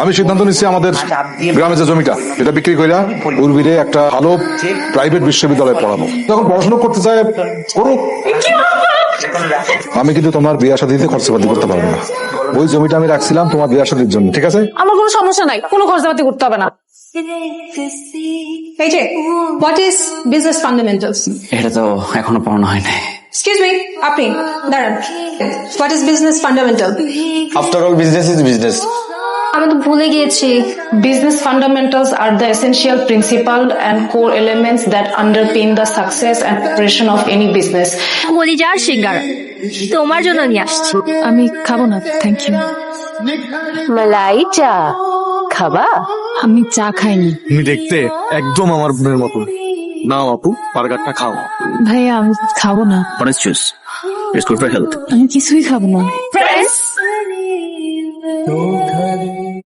আমি সিদ্ধান্ত নিচ্ছি আমাদের গ্রামে যে জমিটা এটা বিক্রি করে উর্বিরে একটা ভালো প্রাইভেট বিশ্ববিদ্যালয়ে পড়াবো। যখন পড়াশোনা করতে চায় করুক। আমি কিন্তু তোমার বিয়ে শাদীতে খরচাপাতি করতে পারবো না। ওই জমিটা আমি রাখছিলাম তোমার বিয়ে শাদীর জন্য, ঠিক আছে? আমার কোনো সমস্যা নাই, কোনো খরচাপাতি করতে হবে না। এই যে হোয়াট ইজ বিজনেস ফান্ডামেন্টালস? এটা তো এখনো পড়ানো হয় নাই। এক্সকিউজ মি, আপনি দাঁড়ান। What is business fundamental? After all business is business. আমি তো ভুলে গিয়েছি। Business fundamentals are the essential principle and core elements that underpin the success and operation of any business. কলিজার সিঙ্গার তোমার জন্য নিয়ে আসছি। আমি খাবো না, থ্যাংক ইউ। মালাই চা খাবা? আমি চা খাইনি। তুমি দেখতে একদম আমার বোনের মতো। নাও আপু, বার্গারটা খাও। ভাইয়া আমি খাবো না। What is juice? It's good for health. আমি কিছুই খাবো না।